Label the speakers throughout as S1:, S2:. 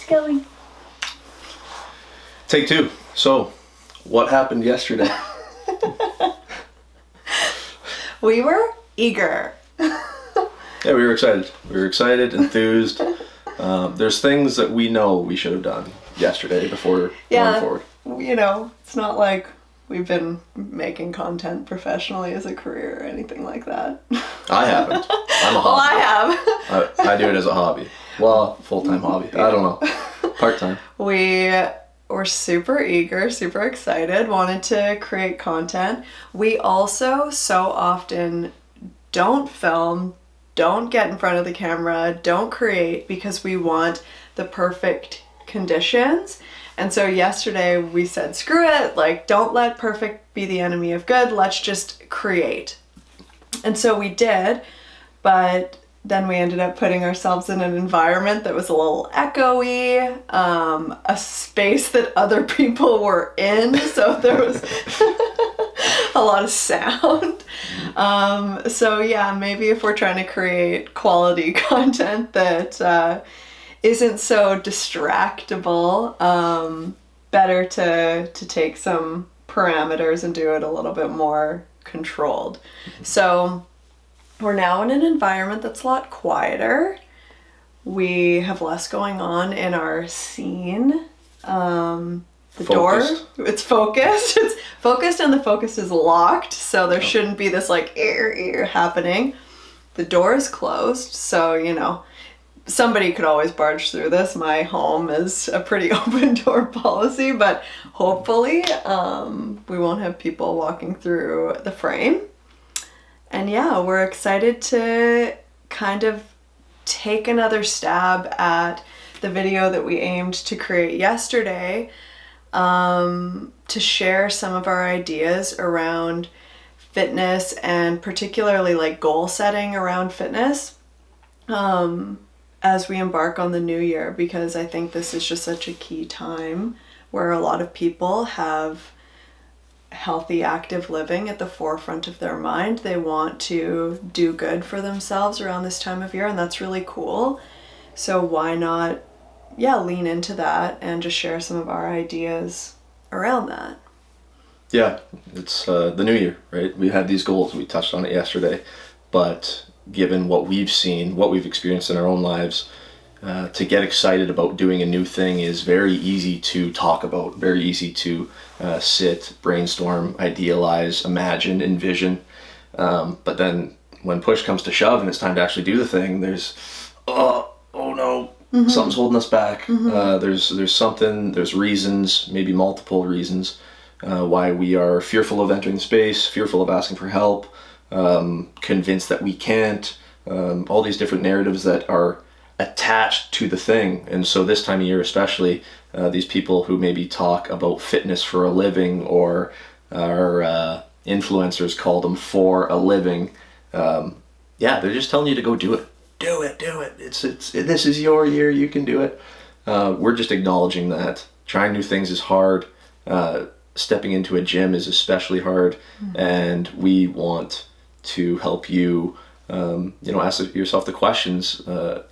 S1: going.
S2: Take two. So, what happened yesterday?
S1: We were eager.
S2: Yeah, we were excited. We were excited, enthused. There's things that we know we should have done yesterday before going forward.
S1: You know, it's not like we've been making content professionally as a career or anything like that.
S2: I haven't. I'm a hobby.
S1: Well, I have.
S2: I do it as a hobby. Well, full-time hobby. I don't know. Part-time.
S1: We were super eager, super excited, wanted to create content. We also so often don't film, don't get in front of the camera, don't create because we want the perfect conditions. And so yesterday we said, screw it, like don't let perfect be the enemy of good, let's just create. And so we did, but then we ended up putting ourselves in an environment that was a little echoey, a space that other people were in, so there was a lot of sound. So yeah, maybe if we're trying to create quality content that isn't so distractible, better to take some parameters and do it a little bit more controlled. So we're now in an environment that's a lot quieter. We have less going on in our scene. The door, it's focused. It's focused and the focus is locked, so there shouldn't be this like ear happening. The door is closed, so you know, somebody could always barge through this. My home is a pretty open door policy, but hopefully we won't have people walking through the frame. And yeah, we're excited to kind of take another stab at the video that we aimed to create yesterday, to share some of our ideas around fitness and particularly like goal setting around fitness as we embark on the new year, because I think this is just such a key time where a lot of people have healthy, active living at the forefront of their mind. They want to do good for themselves around this time of year, and that's really cool. So why not, lean into that and just share some of our ideas around that. Yeah,
S2: it's the new year, right? We had these goals. We touched on it yesterday, but given what we've seen, what we've experienced in our own lives, to get excited about doing a new thing is very easy to talk about, very easy to sit, brainstorm, idealize, imagine, envision. But then when push comes to shove and it's time to actually do the thing, there's, oh no, something's holding us back. There's something, there's reasons, maybe multiple reasons, why we are fearful of entering the space, fearful of asking for help, convinced that we can't, all these different narratives that are attached to the thing. And so this time of year especially, these people who maybe talk about fitness for a living, or our influencers call them for a living, they're just telling you to go do it. Do it. This is your year, you can do it. We're just acknowledging that trying new things is hard. Stepping into a gym is especially hard, and we want to help you ask yourself the questions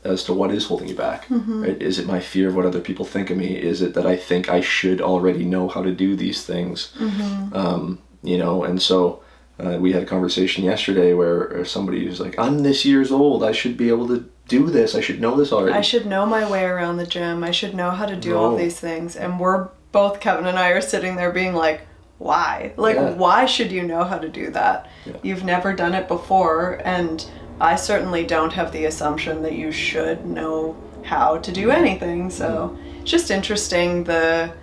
S2: as to what is holding you back. Right? Is it my fear of what other people think of me? Is it that I think I should already know how to do these things? And so we had a conversation yesterday where somebody was like, I'm this years old, I should be able to do this, I should know this already. I should know my way around the gym, I should know how to do all these things. And we're both, Kevin and I, are sitting there being like, why? Why should you know how to do that? You've never done it before, and I certainly don't have the assumption that you should know how to do anything. So it's just interesting, the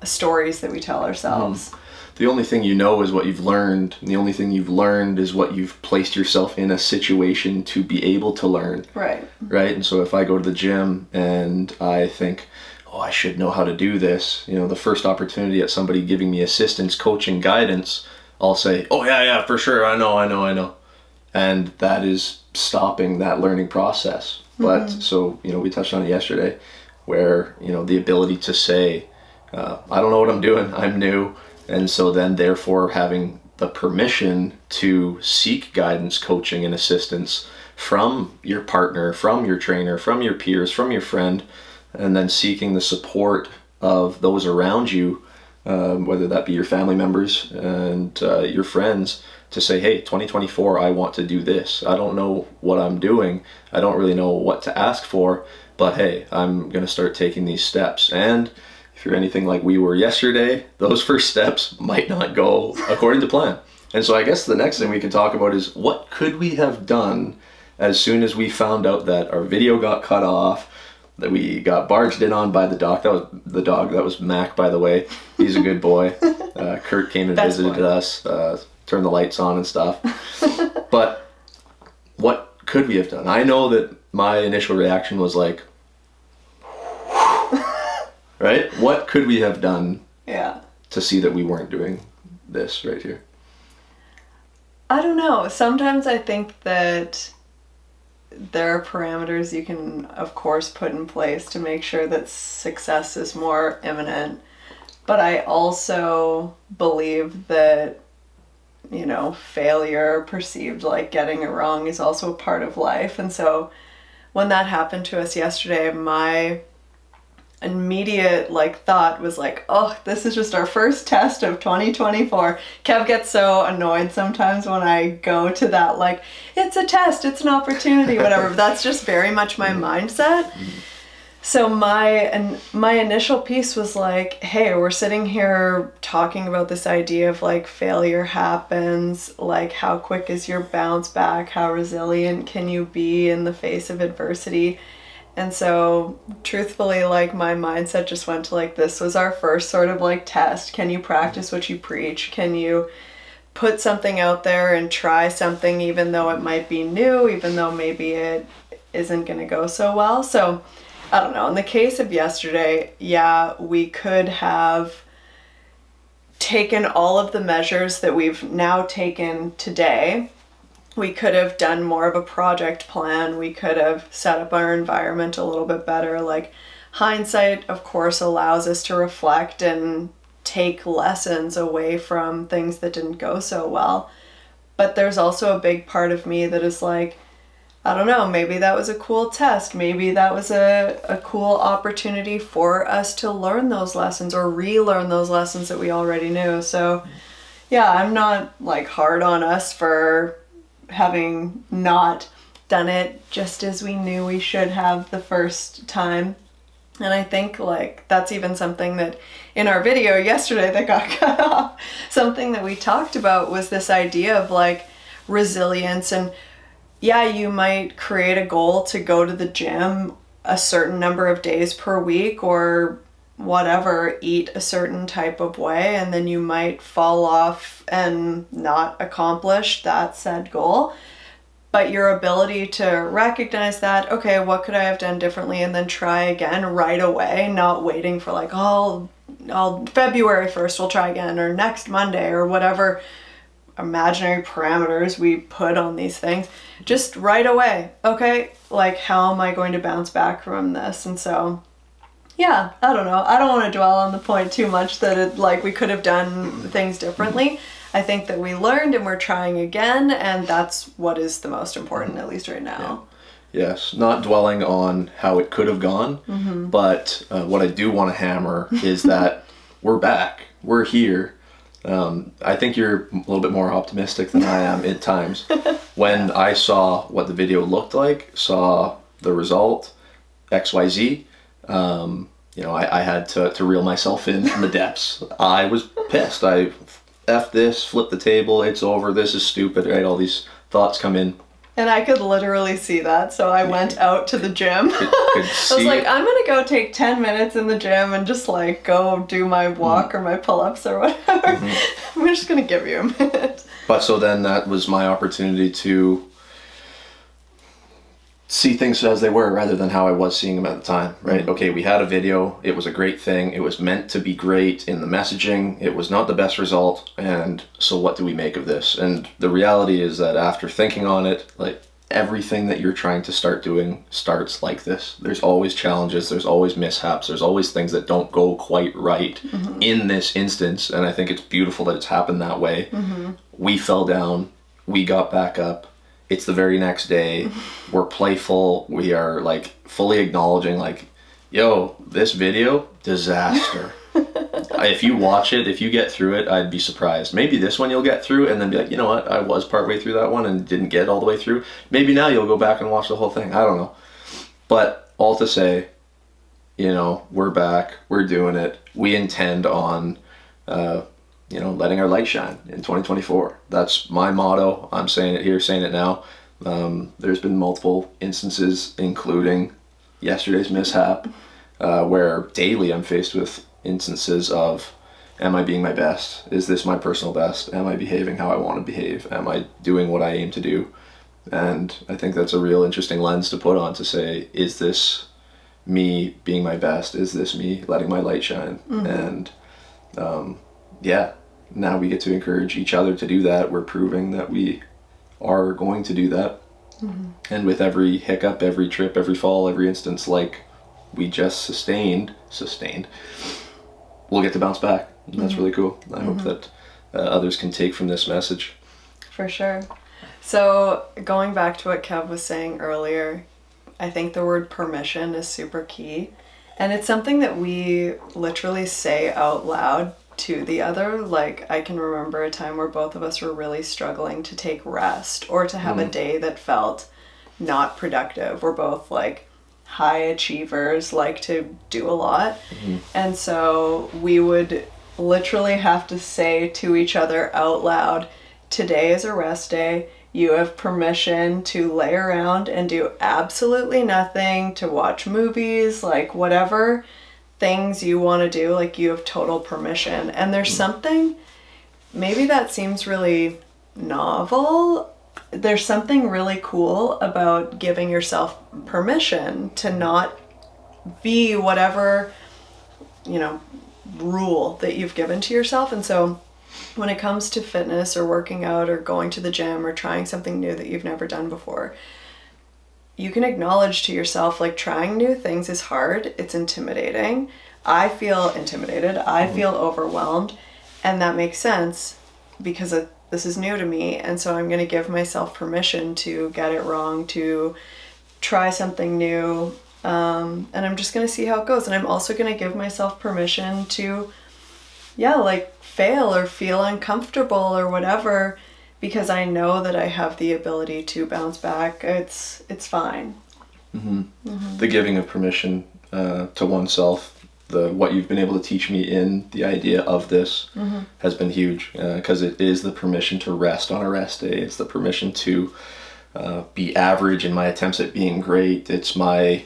S2: stories that we tell ourselves. The only thing you know is what you've learned, and the only thing you've learned is what you've placed yourself in a situation to be able to learn. Right. And so if I go to the gym and I think, I should know how to do this, the first opportunity at somebody giving me assistance, coaching, guidance, I'll say, yeah, for sure, I know. And that is stopping that learning process. But so, we touched on it yesterday, where, the ability to say, I don't know what I'm doing, I'm new. And so then therefore having the permission to seek guidance, coaching, and assistance from your partner, from your trainer, from your peers, from your friend, and then seeking the support of those around you, whether that be your family members and your friends, to say, hey, 2024, I want to do this. I don't know what I'm doing. I don't really know what to ask for, but hey, I'm going to start taking these steps. And if you're anything like we were yesterday, those first steps might not go according to plan. And so I guess the next thing we can talk about is, what could we have done as soon as we found out that our video got cut off, that we got barged in on by the dog. That was the dog. That was Mac, by the way. He's a good boy. Kurt came and visited us, turned the lights on and stuff. But what could we have done? I know that my initial reaction was like, right? What could we have done to see that we weren't doing this right here?
S1: I don't know. Sometimes I think that there are parameters you can, of course, put in place to make sure that success is more imminent. But I also believe that, you know, failure, perceived like getting it wrong, is also a part of life. And so when that happened to us yesterday, my immediate thought was like, oh, this is just our first test of 2024. Kev gets so annoyed sometimes when I go to that, like, it's a test, it's an opportunity, whatever. But that's just very much my mindset. So my initial piece was like, hey, we're sitting here talking about this idea of like failure happens, like how quick is your bounce back, how resilient can you be in the face of adversity. And so truthfully, like, my mindset just went to like, this was our first sort of like test. Can you practice what you preach? Can you put something out there and try something even though it might be new, even though maybe it isn't going to go so well? So I don't know. In the case of yesterday, yeah, we could have taken all of the measures that we've now taken today. We could have done more of a project plan. We could have set up our environment a little bit better. Like, hindsight, of course, allows us to reflect and take lessons away from things that didn't go so well. But there's also a big part of me that is like, I don't know, maybe that was a cool test. Maybe that was a cool opportunity for us to learn those lessons or relearn those lessons that we already knew. So yeah, I'm not like hard on us for having not done it just as we knew we should have the first time. And I think like that's even something that in our video yesterday that got cut off, something that we talked about was this idea of like resilience. And yeah, you might create a goal to go to the gym a certain number of days per week or whatever, eat a certain type of way, and then you might fall off and not accomplish that said goal. But your ability to recognize that, okay, what could I have done differently, and then try again right away, not waiting for like, oh, February 1st we'll try again, or next Monday, or whatever imaginary parameters we put on these things, just right away. Okay, like, how am I going to bounce back from this? And so yeah, I don't know. I don't want to dwell on the point too much that it, like, we could have done things differently. I think that we learned and we're trying again, and that's what is the most important, at least right now.
S2: Yeah. Yes, not dwelling on how it could have gone, but what I do want to hammer is that we're back. We're here. I think you're a little bit more optimistic than I am at times. When I saw what the video looked like, saw the result, XYZ, I had to reel myself in from the depths. I was pissed. I F this, flip the table, it's over, this is stupid, right? All these thoughts come in.
S1: And I could literally see that, so I went out to the gym. I was like, I'm gonna go take 10 minutes in the gym and just like go do my walk or my pull-ups or whatever. I'm just gonna give you a minute.
S2: But so then that was my opportunity to see things as they were rather than how I was seeing them at the time, right? Okay, we had a video, it was a great thing, it was meant to be great in the messaging, it was not the best result, and so what do we make of this? And the reality is that after thinking on it, like, everything that you're trying to start doing starts like this. There's always challenges, there's always mishaps, there's always things that don't go quite right in this instance, and I think it's beautiful that it's happened that way. We fell down, we got back up. It's the very next day. We're playful. We are like fully acknowledging like Yo, this video, disaster. If you watch it, if you get through it, I'd be surprised. Maybe this one you'll get through and then be like, you know what, I was partway through that one and didn't get all the way through. Maybe now you'll go back and watch the whole thing. I don't know. But all to say, we're back, we're doing it. We intend on, letting our light shine in 2024. That's my motto. I'm saying it here, saying it now. There's been multiple instances, including yesterday's mishap, where daily I'm faced with instances of, am I being my best? Is this my personal best? Am I behaving how I want to behave? Am I doing what I aim to do? And I think that's a real interesting lens to put on, to say, is this me being my best? Is this me letting my light shine? And now we get to encourage each other to do that. We're proving that we are going to do that. And with every hiccup, every trip, every fall, every instance like we just sustained, we'll get to bounce back. And that's really cool. I hope that others can take from this message.
S1: For sure. So going back to what Kev was saying earlier, I think the word permission is super key. And it's something that we literally say out loud to the other. Like, I can remember a time where both of us were really struggling to take rest or to have a day that felt not productive. We're both like high achievers, like to do a lot. And so we would literally have to say to each other out loud, today is a rest day. You have permission to lay around and do absolutely nothing, to watch movies, like whatever things you want to do, like you have total permission. And there's something, maybe that seems really novel. There's something really cool about giving yourself permission to not be whatever, rule that you've given to yourself. And so when it comes to fitness or working out or going to the gym or trying something new that you've never done before, you can acknowledge to yourself, like, trying new things is hard. It's intimidating. I feel intimidated. I feel overwhelmed. And that makes sense because this is new to me. And so I'm going to give myself permission to get it wrong, to try something new. And I'm just going to see how it goes. And I'm also going to give myself permission to, fail or feel uncomfortable or whatever, because I know that I have the ability to bounce back. It's fine.
S2: The giving of permission to oneself, what you've been able to teach me in the idea of this has been huge, because it is the permission to rest on a rest day. It's the permission to be average in my attempts at being great. It's my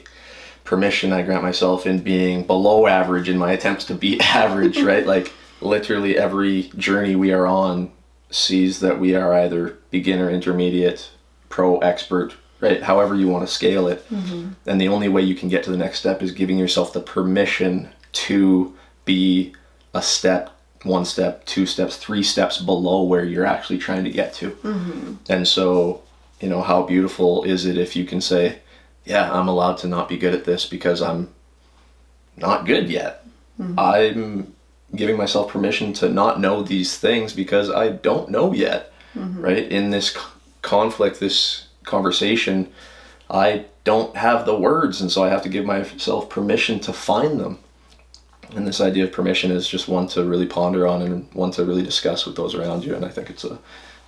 S2: permission I grant myself in being below average in my attempts to be average, right? Like, literally every journey we are on sees that we are either beginner, intermediate, pro, expert, right? However you want to scale it. And the only way you can get to the next step is giving yourself the permission to be a step, one step, two steps, three steps below where you're actually trying to get to. And so, how beautiful is it if you can say, yeah, I'm allowed to not be good at this because I'm not good yet. I'm giving myself permission to not know these things because I don't know yet, right? In this conflict, this conversation, I don't have the words, and so I have to give myself permission to find them. And this idea of permission is just one to really ponder on and one to really discuss with those around you, and I think it's a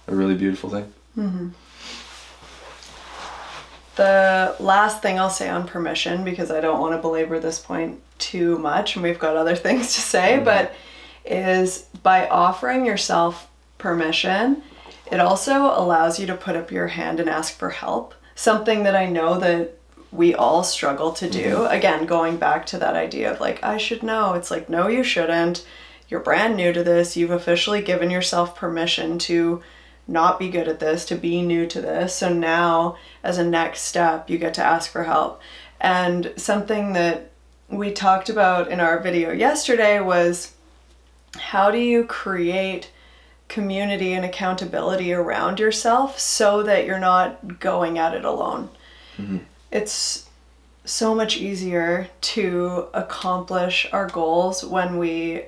S2: really beautiful thing.
S1: The last thing I'll say on permission, because I don't want to belabor this point too much and we've got other things to say, but is by offering yourself permission, it also allows you to put up your hand and ask for help. Something that I know that we all struggle to do. Again, going back to that idea of like, I should know. It's like, no, you shouldn't. You're brand new to this. You've officially given yourself permission to not be good at this, to be new to this. So now, as a next step, you get to ask for help. And something that we talked about in our video yesterday was, how do you create community and accountability around yourself so that you're not going at it alone? It's so much easier to accomplish our goals when we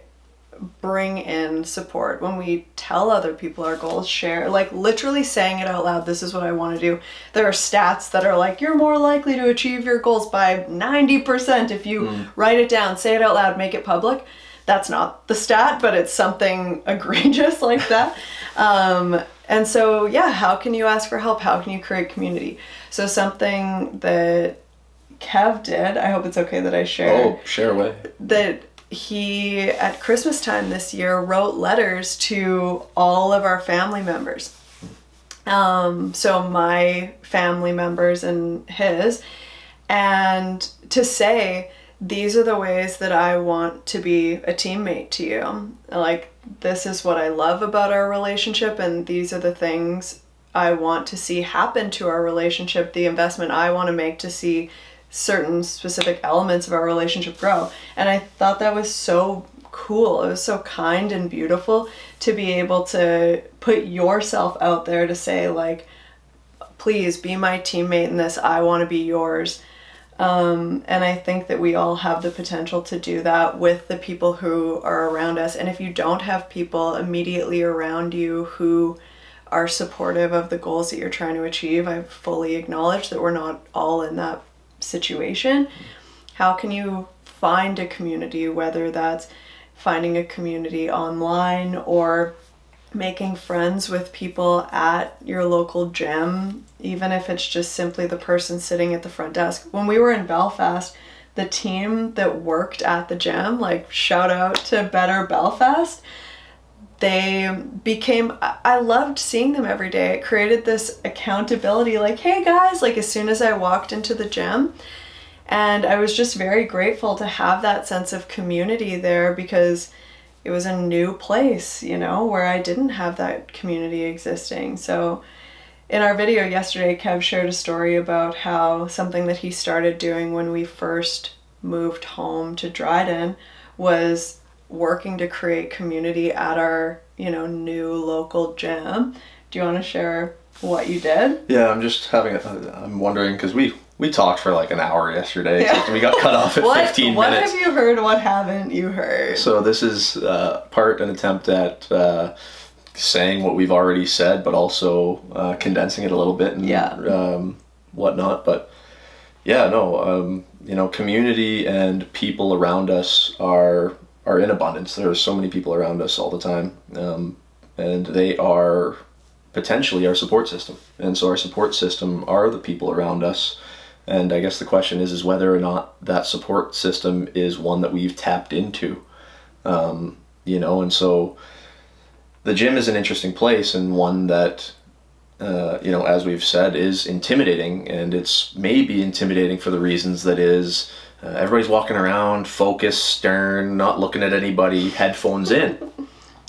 S1: bring in support, when we tell other people our goals, share, like literally saying it out loud, this is what I want to do. There are stats that are like, you're more likely to achieve your goals by 90% if you write it down, say it out loud, make it public. That's not the stat, but it's something egregious like that. And so, yeah, how can you ask for help? How can you create community? So something that Kev did, I hope it's okay that I share.
S2: Oh, share away.
S1: That he, at Christmas time this year, wrote letters to all of our family members. So my family members and his, and to say, these are the ways that I want to be a teammate to you. Like, this is what I love about our relationship, and these are the things I want to see happen to our relationship, the investment I want to make to see certain specific elements of our relationship grow. And I thought that was so cool. It was so kind and beautiful to be able to put yourself out there to say, like, please be my teammate in this. I want to be yours. And I think that we all have the potential to do that with the people who are around us. And if you don't have people immediately around you who are supportive of the goals that you're trying to achieve, I fully acknowledge that we're not all in that situation. How can you find a community, whether that's finding a community online or making friends with people at your local gym, even if it's just simply the person sitting at the front desk. When we were in Belfast, the team that worked at the gym, like, shout out to Better Belfast, they became, I loved seeing them every day. It created this accountability, like, hey guys, like, as soon as I walked into the gym. And I was just very grateful to have that sense of community there, because it was a new place, you know, where I didn't have that community existing. So in our video yesterday, Kev shared a story about how something that he started doing when we first moved home to Dryden was working to create community at our, you know, new local gym. Do you want to share what you did?
S2: Yeah, I'm wondering, because we talked for like an hour yesterday. Yeah. So we got cut off at 15 minutes.
S1: What have you heard? What haven't you heard?
S2: So this is part an attempt at saying what we've already said, but also condensing it a little bit and whatnot. But yeah, no, you know, community and people around us are in abundance. There are so many people around us all the time, and they are potentially our support system. And so our support system are the people around us. And I guess the question is whether or not that support system is one that we've tapped into, you know. And so the gym is an interesting place, and one that, you know, as we've said, is intimidating. And it's maybe intimidating for the reasons that is, everybody's walking around focused, stern, not looking at anybody, headphones in.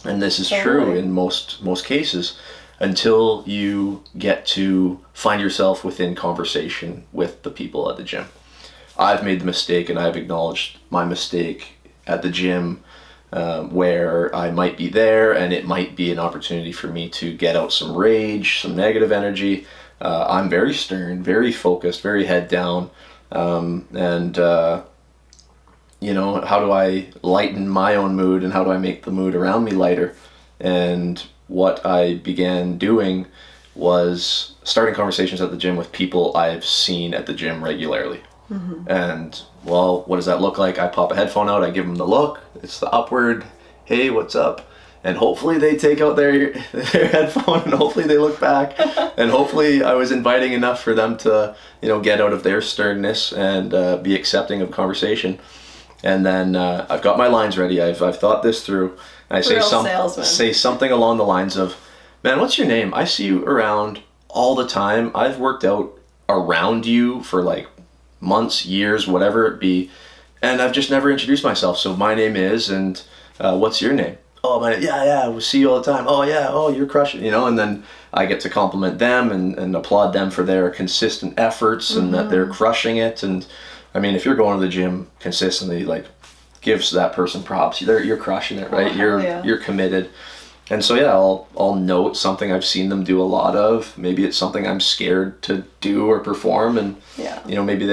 S2: And this is true in most cases, until you get to find yourself within conversation with the people at the gym. I've made the mistake, and I've acknowledged my mistake at the gym, where I might be there and it might be an opportunity for me to get out some rage, some negative energy. I'm very stern, very focused, very head down, and you know, how do I lighten my own mood, and how do I make the mood around me lighter? And what I began doing was starting conversations at the gym with people I've seen at the gym regularly. Mm-hmm. And, well, what does that look like? I pop a headphone out, I give them the look, it's the upward, hey, what's up? And hopefully they take out their headphone, and hopefully they look back, and hopefully I was inviting enough for them to, you know, get out of their sternness and be accepting of conversation. And then I've got my lines ready, I've thought this through. I say something along the lines of, man, what's your name? I see you around all the time. I've worked out around you for like months, years, whatever it be, and I've just never introduced myself. So my name is, and what's your name? Oh, yeah, we see you all the time. Oh, yeah, oh, you're crushing, you know. And then I get to compliment them and applaud them for their consistent efforts, and that they're crushing it. And I mean, if you're going to the gym consistently, like, gives that person props. You're crushing it, right? You're committed. And so yeah, I'll note something I've seen them do a lot of. Maybe it's something I'm scared to do or perform, and you know, maybe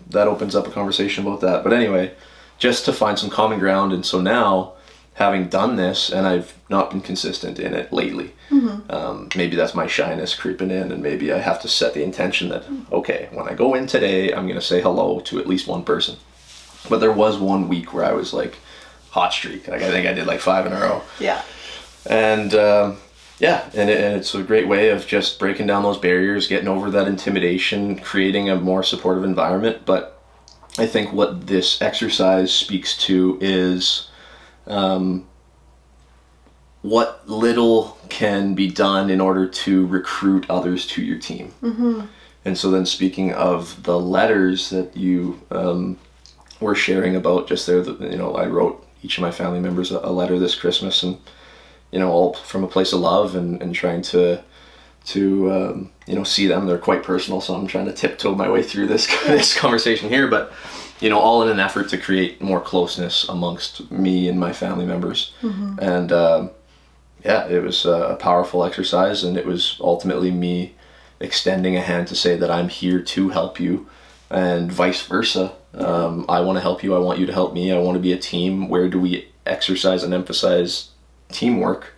S2: that opens up a conversation about that. But anyway, just to find some common ground. And so now having done this, and I've not been consistent in it lately. Maybe that's my shyness creeping in, and maybe I have to set the intention that, okay, when I go in today, I'm going to say hello to at least one person. But there was one week where I was like, hot streak. Like, I think I did like 5 in a row.
S1: Yeah.
S2: And and it's a great way of just breaking down those barriers, getting over that intimidation, creating a more supportive environment. But I think what this exercise speaks to is what little can be done in order to recruit others to your team. And so then, speaking of the letters that you were sharing about just there, I wrote each of my family members a letter this Christmas, and all from a place of love and trying to see them. They're quite personal, so I'm trying to tiptoe my way through this conversation here, but all in an effort to create more closeness amongst me and my family members. And it was a powerful exercise, and it was ultimately me extending a hand to say that I'm here to help you, and vice versa. I want to help you. I want you to help me. I want to be a team. Where do we exercise and emphasize teamwork?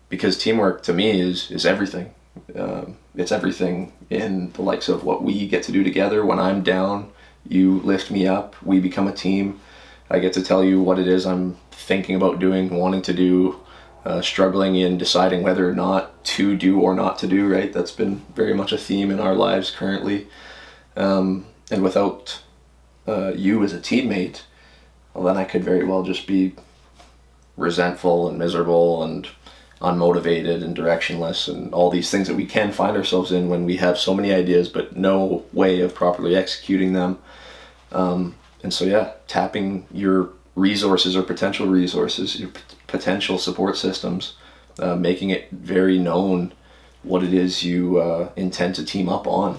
S2: Because teamwork to me is everything. It's everything in the likes of what we get to do together. When I'm down, you lift me up. We become a team. I get to tell you what it is I'm thinking about doing, wanting to do, struggling in deciding whether or not to do or not to do, right? That's been very much a theme in our lives currently. And without you as a teammate, well, then I could very well just be resentful and miserable and unmotivated and directionless and all these things that we can find ourselves in when we have so many ideas but no way of properly executing them. And so tapping your resources or potential resources, your potential support systems, making it very known what it is you intend to team up on.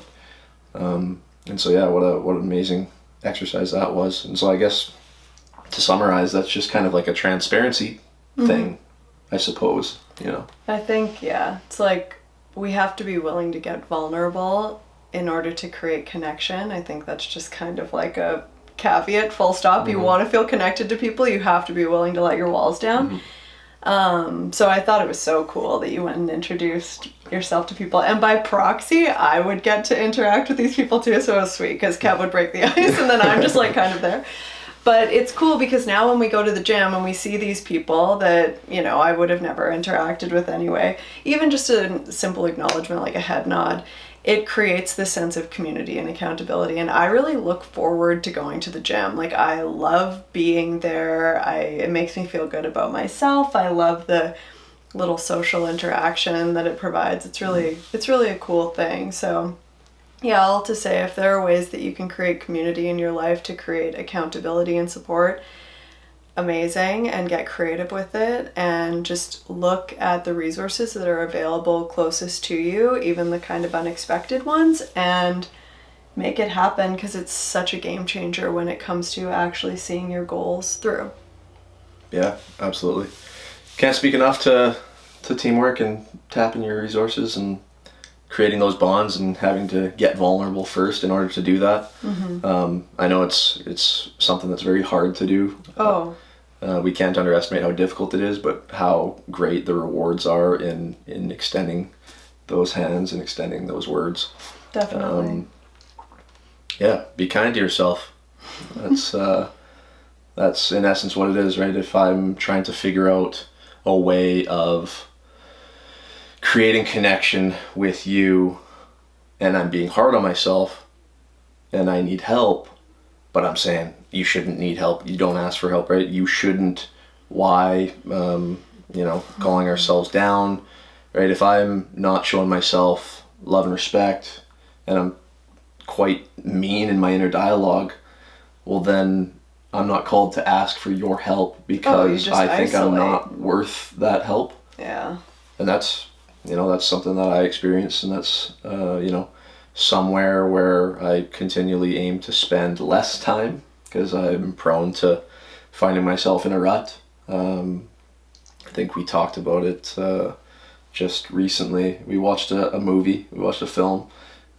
S2: And so what an amazing exercise that was. And so I guess to summarize, that's just kind of like a transparency thing, I suppose,
S1: I think, it's like we have to be willing to get vulnerable in order to create connection. I think that's just kind of like a caveat, full stop. You want to feel connected to people, you have to be willing to let your walls down. So I thought it was so cool that you went and introduced yourself to people, and by proxy I would get to interact with these people too, so it was sweet because Kev would break the ice and then I'm just like kind of there. But it's cool because now when we go to the gym and we see these people that, I would have never interacted with anyway, even just a simple acknowledgement like a head nod, it creates this sense of community and accountability. And I really look forward to going to the gym. Like, I love being there. It makes me feel good about myself. I love the little social interaction that it provides. It's really a cool thing. So all to say, if there are ways that you can create community in your life to create accountability and support, amazing, and get creative with it and just look at the resources that are available closest to you, even the kind of unexpected ones, and make it happen, because it's such a game changer when it comes to actually seeing your goals through.
S2: Yeah, absolutely. Can't speak enough to teamwork and tapping your resources and creating those bonds and having to get vulnerable first in order to do that. I know it's something that's very hard to do. We can't underestimate how difficult it is, but how great the rewards are in extending those hands and extending those words.
S1: Definitely.
S2: Be kind to yourself. That's in essence what it is, right? If I'm trying to figure out a way of creating connection with you and I'm being hard on myself and I need help, but I'm saying you shouldn't need help. You don't ask for help, right? You shouldn't. Why? Calling ourselves down, right? If I'm not showing myself love and respect and I'm quite mean in my inner dialogue, well then I'm not called to ask for your help because I think I'm not worth that help.
S1: Yeah.
S2: And that's something that I experienced, and that's, somewhere where I continually aim to spend less time because I'm prone to finding myself in a rut. I think we talked about it just recently. We watched a movie, we watched a film.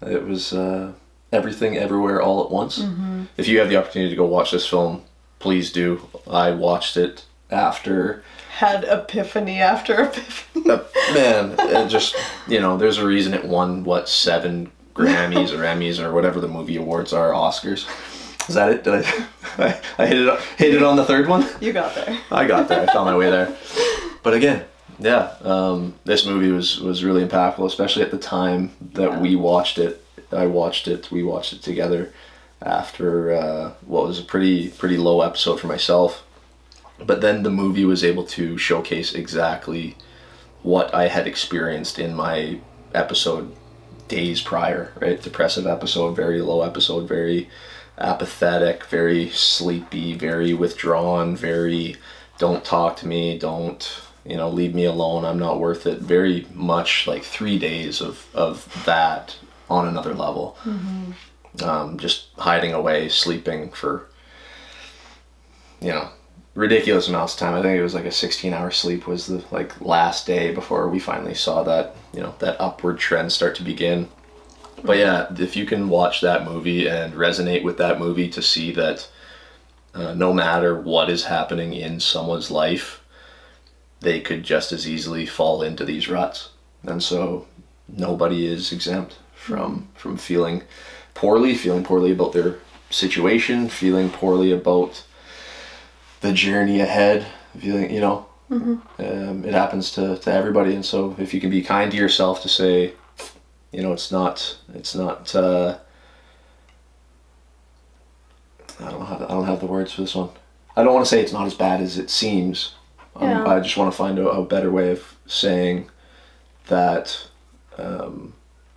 S2: It was Everything Everywhere All at Once. If you have the opportunity to go watch this film, please do. I watched it after.
S1: Had epiphany after epiphany.
S2: Man, it just, there's a reason it won, 7 Grammys or Emmys or whatever the movie awards are, Oscars. Is that it? Did I hit it on the third one?
S1: You got there.
S2: I got there. I found my way there. But again, yeah, this movie was really impactful, especially at the time that we watched it. We watched it together after what was a pretty low episode for myself. But then the movie was able to showcase exactly what I had experienced in my episode days prior, right? Depressive episode, very low episode, very apathetic, very sleepy, very withdrawn, very don't talk to me, don't, leave me alone, I'm not worth it. Very much like 3 days of that on another level. Just hiding away, sleeping for, ridiculous amounts of time. I think it was like a 16-hour sleep was the last day before we finally saw that, that upward trend start to begin. But yeah, if you can watch that movie and resonate with that movie to see that no matter what is happening in someone's life, they could just as easily fall into these ruts. And so nobody is exempt from feeling poorly about their situation, feeling poorly about the journey ahead, feeling, it happens to everybody. And so if you can be kind to yourself to say, it's not I don't have the words for this one. I don't want to say it's not as bad as it seems. I just want to find a better way of saying that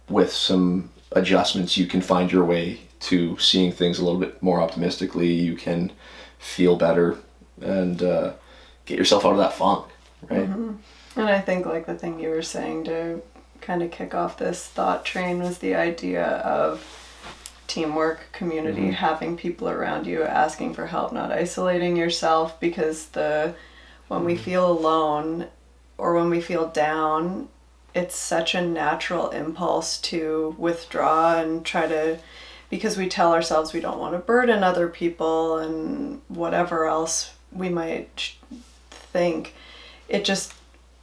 S2: with some adjustments you can find your way to seeing things a little bit more optimistically. You can feel better and get yourself out of that funk, right?
S1: And I think the thing you were saying to kind of kick off this thought train was the idea of teamwork, community, having people around you, asking for help, not isolating yourself, because when we feel alone or when we feel down, it's such a natural impulse to withdraw and try to, because we tell ourselves we don't want to burden other people and whatever else we might think, it just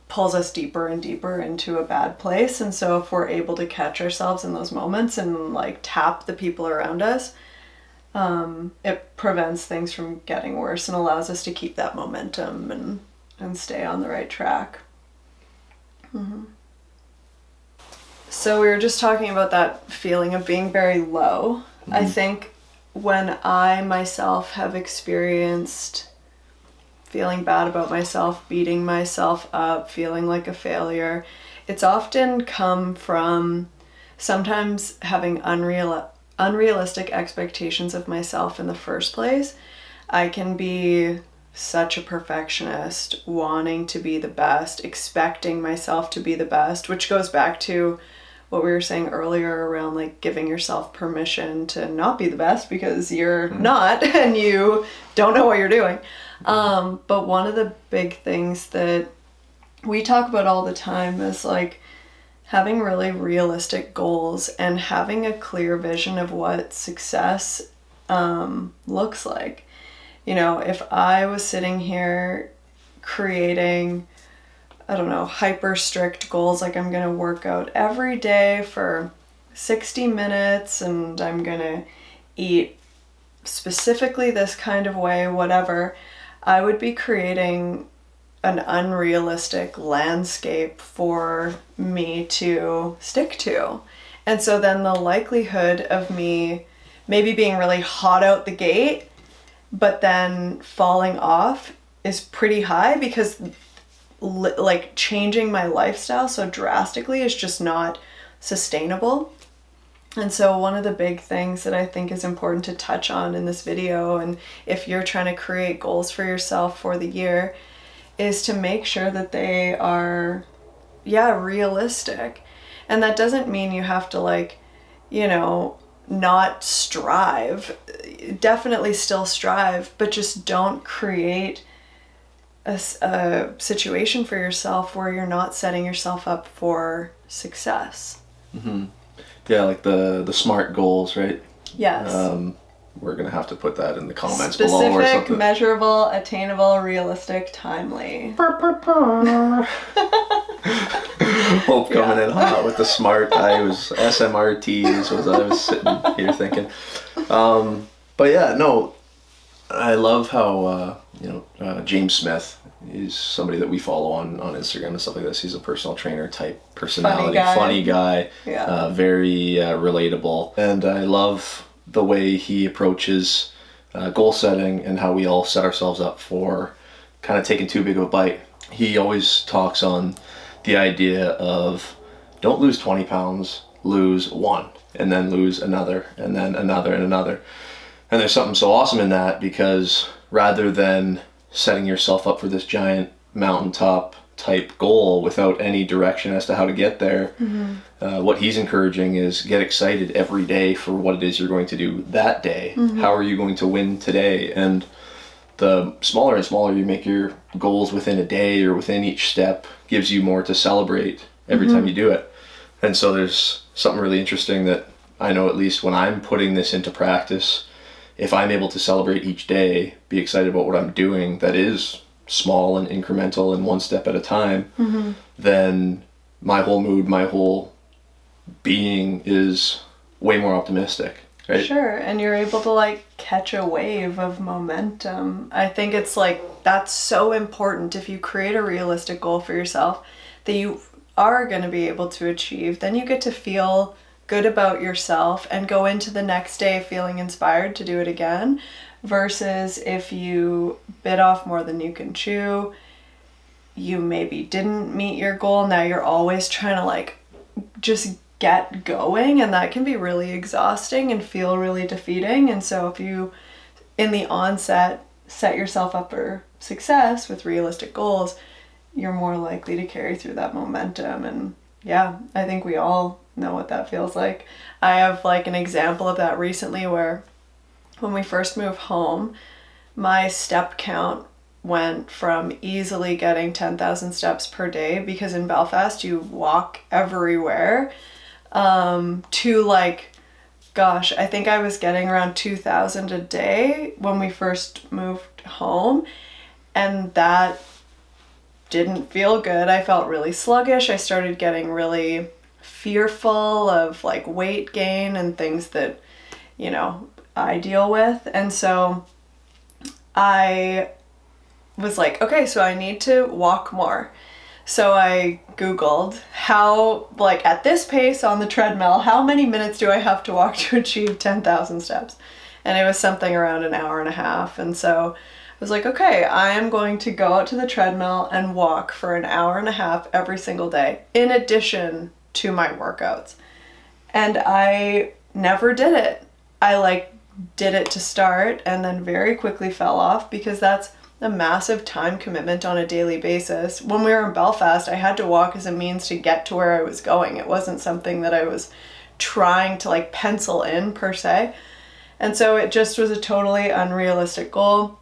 S1: pulls us deeper and deeper into a bad place. And so if we're able to catch ourselves in those moments and tap the people around us, it prevents things from getting worse and allows us to keep that momentum and stay on the right track. So we were just talking about that feeling of being very low. I think when I myself have experienced feeling bad about myself, beating myself up, feeling like a failure, it's often come from sometimes having unrealistic expectations of myself in the first place. I can be such a perfectionist, wanting to be the best, expecting myself to be the best, which goes back to what we were saying earlier around giving yourself permission to not be the best because you're not and you don't know what you're doing. But one of the big things that we talk about all the time is having really realistic goals and having a clear vision of what success looks like. If I was sitting here creating, I don't know, hyper strict goals, I'm going to work out every day for 60 minutes and I'm going to eat specifically this kind of way, whatever, I would be creating an unrealistic landscape for me to stick to. And so then the likelihood of me maybe being really hot out the gate, but then falling off is pretty high because changing my lifestyle so drastically is just not sustainable. And so one of the big things that I think is important to touch on in this video, and if you're trying to create goals for yourself for the year, is to make sure that they are, realistic. And that doesn't mean you have to not strive. Definitely still strive, but just don't create a situation for yourself where you're not setting yourself up for success.
S2: Yeah, the SMART goals, right?
S1: Yes.
S2: we're going to have to put that in the comments below or
S1: Specific,
S2: something.
S1: measurable, attainable, realistic, timely.
S2: Hope coming in hot with the smart. I was SMRTs was I was sitting here thinking. But yeah, no, I love how James Smith is somebody that we follow on Instagram and stuff like this. He's a personal trainer type personality, funny guy,
S1: Yeah.
S2: very relatable, and I love the way he approaches goal setting and how we all set ourselves up for kind of taking too big of a bite. He always talks on the idea of don't lose 20 pounds, lose one, and then lose another, and then another and another. And there's something so awesome in that, because rather than setting yourself up for this giant mountaintop type goal without any direction as to how to get there, what he's encouraging is get excited every day for what it is you're going to do that day. How are you going to win today? And the smaller and smaller you make your goals within a day or within each step gives you more to celebrate every time you do it. And so there's something really interesting that I know, at least when I'm putting this into practice, if I'm able to celebrate each day, be excited about what I'm doing that is small and incremental and one step at a time, then my whole mood, my whole being is way more optimistic. Right?
S1: Sure, and you're able to like catch a wave of momentum. I think it's like that's so important. If you create a realistic goal for yourself that you are going to be able to achieve, then you get to feel good about yourself and go into the next day feeling inspired to do it again, versus if you bit off more than you can chew, you maybe didn't meet your goal, now you're always trying to like just get going, and that can be really exhausting and feel really defeating. And so if you in the onset set yourself up for success with realistic goals, you're more likely to carry through that momentum. And yeah, I think we all know what that feels like. I have like an example of that recently where when we first moved home, my step count went from easily getting 10,000 steps per day, because in Belfast you walk everywhere, to like, gosh, I think I was getting around 2,000 a day when we first moved home, and that didn't feel good. I felt really sluggish. I started getting really fearful of like weight gain and things that, you know, I deal with. And so I was like, okay, so I need to walk more. So I Googled how, like at this pace on the treadmill, how many minutes do I have to walk to achieve 10,000 steps? And it was something around an hour and a half. And so I was like, okay, I am going to go out to the treadmill and walk for an hour and a half every single day, in addition to my workouts. And I never did it. I like did it to start and then very quickly fell off, because that's a massive time commitment on a daily basis. When we were in Belfast, I had to walk as a means to get to where I was going. It wasn't something that I was trying to like pencil in per se. And so it just was a totally unrealistic goal.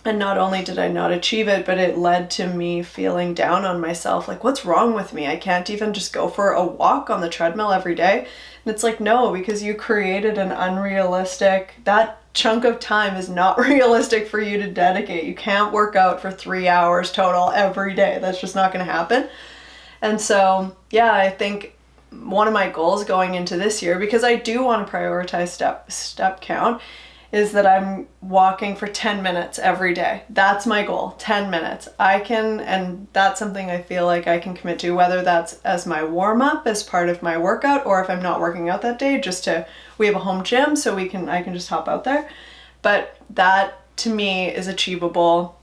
S1: And not only did I not achieve it, but it led to me feeling down on myself. Like, what's wrong with me? I can't even just go for a walk on the treadmill every day. And it's like, no, because you created an unrealistic, that chunk of time is not realistic for you to dedicate. You can't work out for 3 hours total every day. That's just not going to happen. And so, yeah, I think one of my goals going into this year, because I do want to prioritize step count, is that I'm walking for 10 minutes every day. That's my goal, 10 minutes. I can, and that's something I feel like I can commit to, whether that's as my warm-up, as part of my workout, or if I'm not working out that day, we have a home gym, so I can just hop out there. But that, to me, is achievable.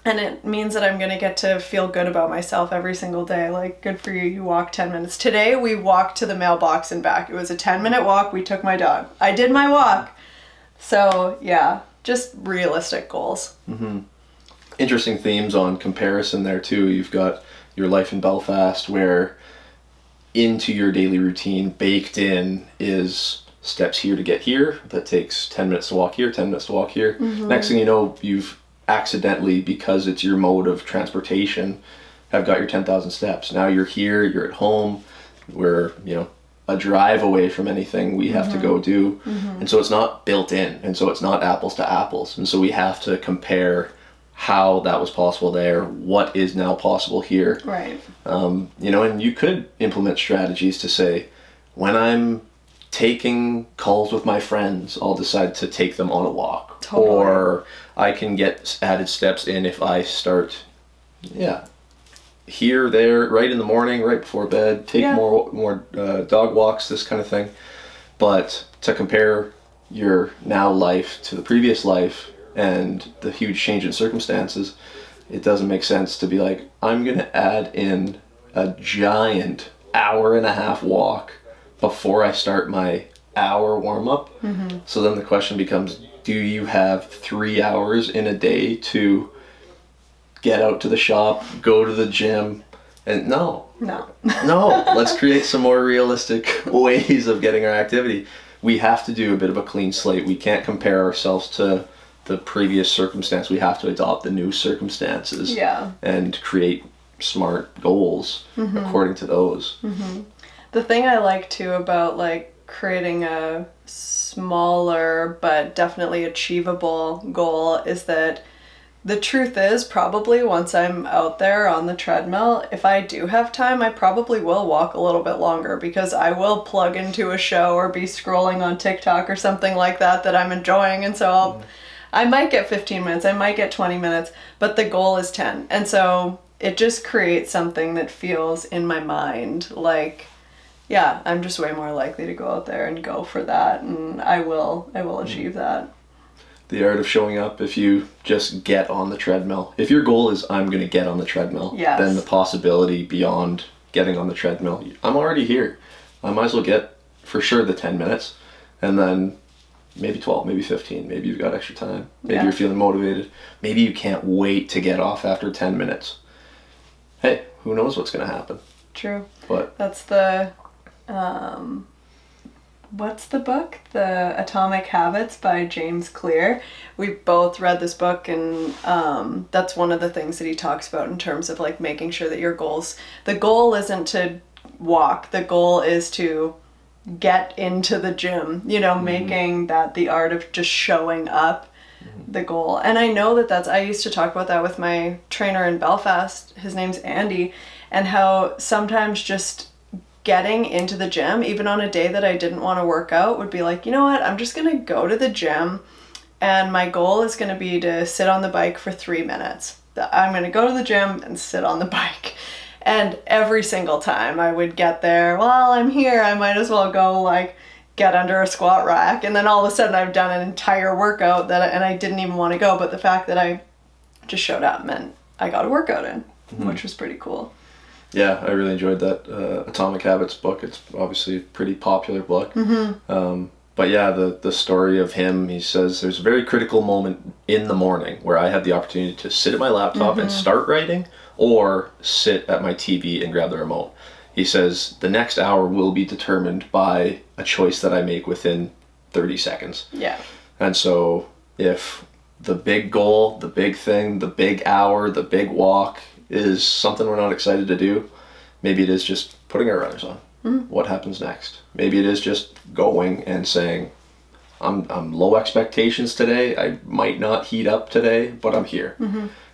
S1: And it means that I'm going to get to feel good about myself every single day. Like, good for you, you walk 10 minutes. Today, we walked to the mailbox and back. It was a 10-minute walk. We took my dog. I did my walk. So, yeah, just realistic goals.
S2: Interesting themes on comparison there, too. You've got your life in Belfast, where into your daily routine, baked in, is steps here to get here. That takes 10 minutes to walk here, 10 minutes to walk here. Next thing you know, you've accidentally, because it's your mode of transportation, have got your 10,000 steps. Now you're here, you're at home, we're, a drive away from anything we have to go do. And so it's not built in. And so it's not apples to apples. And so we have to compare how that was possible there, what is now possible here.
S1: Right.
S2: And you could implement strategies to say, when I'm taking calls with my friends, I'll decide to take them on a walk.
S1: Totally.
S2: Or I can get added steps in if I start, here, there, right in the morning, right before bed, take more dog walks, this kind of thing. But to compare your now life to the previous life and the huge change in circumstances, it doesn't make sense to be like, I'm going to add in a giant hour-and-a-half walk before I start my hour warm-up. So then the question becomes, do you have 3 hours in a day to get out to the shop, go to the gym? And no, let's create some more realistic ways of getting our activity. We have to do a bit of a clean slate. We can't compare ourselves to the previous circumstance. We have to adopt the new circumstances and create smart goals according to those.
S1: The thing I like too about like creating a smaller but definitely achievable goal is that the truth is, probably once I'm out there on the treadmill, if I do have time, I probably will walk a little bit longer, because I will plug into a show or be scrolling on TikTok or something like that I'm enjoying. And so I might get 15 minutes, I might get 20 minutes, but the goal is 10. And so it just creates something that feels in my mind like, I'm just way more likely to go out there and go for that. And I will achieve that.
S2: The art of showing up. If you just get on the treadmill, if your goal is I'm going to get on the treadmill, then the possibility beyond getting on the treadmill, I'm already here. I might as well get for sure the 10 minutes, and then maybe 12, maybe 15, maybe you've got extra time, maybe you're feeling motivated, maybe you can't wait to get off after 10 minutes. Hey, who knows what's going to happen?
S1: True.
S2: But
S1: that's the what's the book? The Atomic Habits by James Clear. We both read this book, and that's one of the things that he talks about in terms of like making sure that your goals, the goal isn't to walk, the goal is to get into the gym, making that the art of just showing up the goal. And I know that I used to talk about that with my trainer in Belfast, his name's Andy, and how sometimes just getting into the gym, even on a day that I didn't want to work out, would be like, you know what, I'm just going to go to the gym, and my goal is going to be to sit on the bike for 3 minutes. I'm going to go to the gym and sit on the bike. And every single time I would get there, well, I'm here, I might as well go like get under a squat rack. And then all of a sudden I've done an entire workout and I didn't even want to go. But the fact that I just showed up meant I got a workout in, which was pretty cool.
S2: Yeah, I really enjoyed that Atomic Habits book. It's obviously a pretty popular book. But yeah, the story of him, he says there's a very critical moment in the morning where I have the opportunity to sit at my laptop and start writing, or sit at my TV and grab the remote. He says the next hour will be determined by a choice that I make within 30 seconds.
S1: Yeah.
S2: And so if the big goal, the big thing, the big hour, the big walk is something we're not excited to do, maybe it is just putting our runners on. What happens next? Maybe it is just going and saying, I'm low expectations today. I might not heat up today, but I'm here,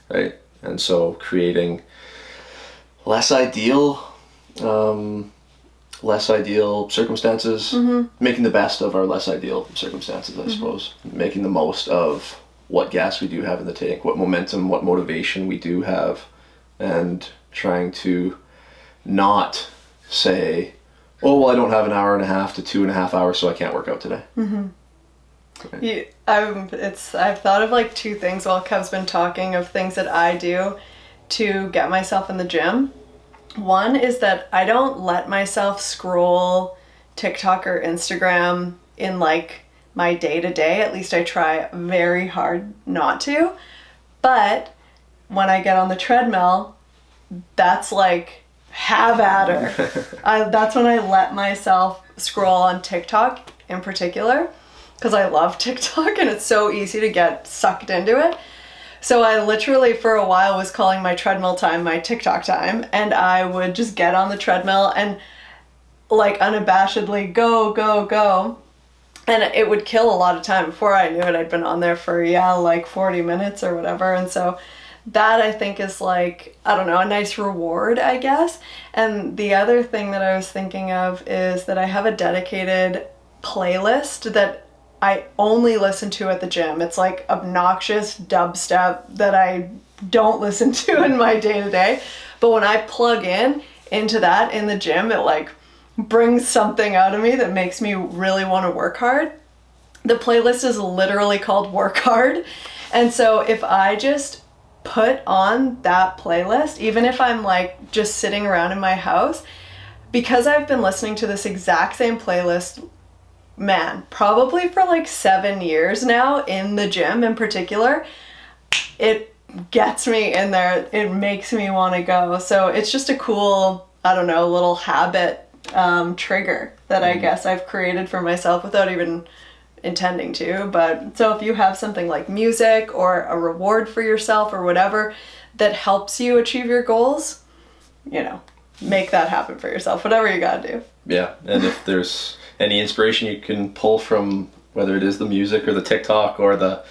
S2: right? And so creating less ideal circumstances, making the best of our less ideal circumstances, I suppose. Making the most of what gas we do have in the tank, what momentum, what motivation we do have, and trying to not say, oh, well, I don't have an hour and a half to 2.5 hours, so I can't work out today.
S1: Okay. I've thought of like two things while Kev's been talking of things that I do to get myself in the gym. One is that I don't let myself scroll TikTok or Instagram in like my day-to-day. At least I try very hard not to. But when I get on the treadmill, that's like, have at her. That's when I let myself scroll on TikTok in particular, because I love TikTok and it's so easy to get sucked into it. So I literally for a while was calling my treadmill time my TikTok time, and I would just get on the treadmill, and like unabashedly go, go, go. And it would kill a lot of time. Before I knew it, I'd been on there for, like 40 minutes or whatever. And so that I think is like, I don't know, a nice reward, I guess. And the other thing that I was thinking of is that I have a dedicated playlist that I only listen to at the gym. It's like obnoxious dubstep that I don't listen to in my day-to-day. But when I plug into that in the gym, it like brings something out of me that makes me really want to work hard. The playlist is literally called Work Hard. And so if I just put on that playlist, even if I'm like just sitting around in my house, because I've been listening to this exact same playlist, man, probably for like 7 years now in the gym in particular, it gets me in there. It makes me want to go. So it's just a cool, I don't know, little habit trigger that I guess I've created for myself without even intending to. But so if you have something like music or a reward for yourself or whatever that helps you achieve your goals, make that happen for yourself, whatever you gotta do.
S2: Yeah, and if there's any inspiration you can pull from, whether it is the music or the TikTok or the,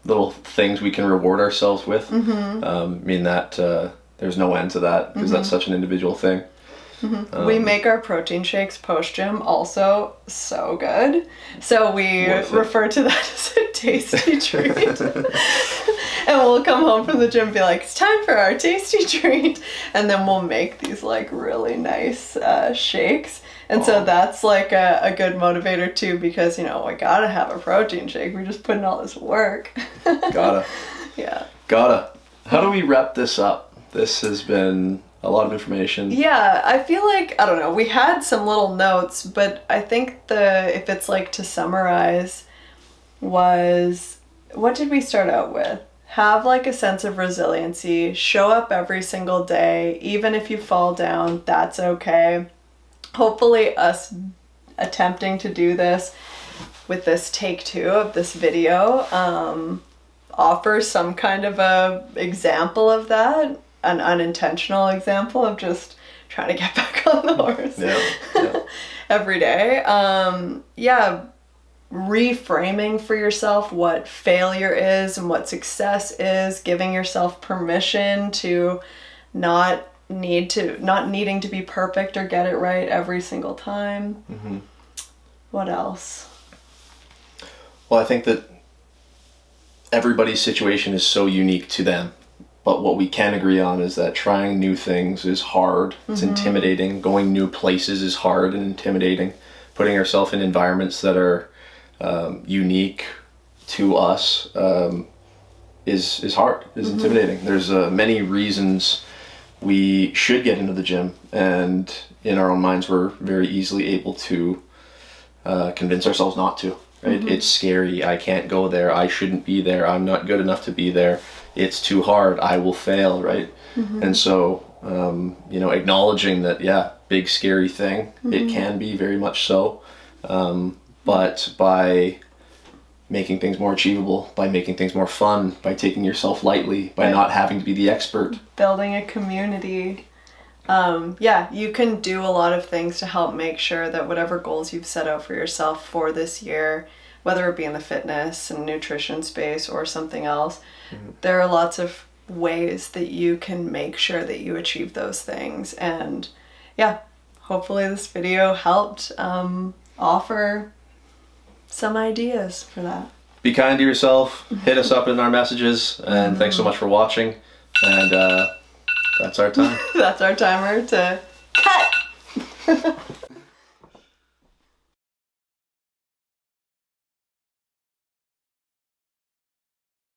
S2: little things we can reward ourselves with, that there's no end to that, because that's such an individual thing.
S1: We make our protein shakes post-gym also so good. So we refer to that as a tasty treat. And we'll come home from the gym and be like, it's time for our tasty treat. And then we'll make these like really nice shakes. And so that's like a good motivator too, because, we gotta have a protein shake. We're just putting all this work.
S2: Gotta.
S1: Yeah.
S2: Gotta. How do we wrap this up? This has been a lot of information.
S1: Yeah, I feel like, I don't know, we had some little notes, but I think if it's like to summarize, was, what did we start out with? Have like a sense of resiliency, show up every single day, even if you fall down, that's okay. Hopefully us attempting to do this with this take 2 of this video offers some kind of a example of that. An unintentional example of just trying to get back on the horse every day. Reframing for yourself what failure is and what success is, giving yourself permission to not needing to be perfect or get it right every single time. What else?
S2: Well, I think that everybody's situation is so unique to them. But what we can agree on is that trying new things is hard. It's intimidating. Going new places is hard and intimidating. Putting ourselves in environments that are unique to us is hard, is intimidating. There's many reasons we should get into the gym, and in our own minds we're very easily able to convince ourselves not to. Right? It's scary. I can't go there. I shouldn't be there. I'm not good enough to be there. It's too hard. I will fail, right? And so, acknowledging that, big scary thing. It can be very much so. But by making things more achievable, by making things more fun, by taking yourself lightly, by not having to be the expert.
S1: Building a community. You can do a lot of things to help make sure that whatever goals you've set out for yourself for this year, whether it be in the fitness and nutrition space or something else, there are lots of ways that you can make sure that you achieve those things. And hopefully this video helped offer some ideas for that.
S2: Be kind to yourself. Hit us up in our messages. And thanks so much for watching. And that's our time.
S1: That's our timer to cut.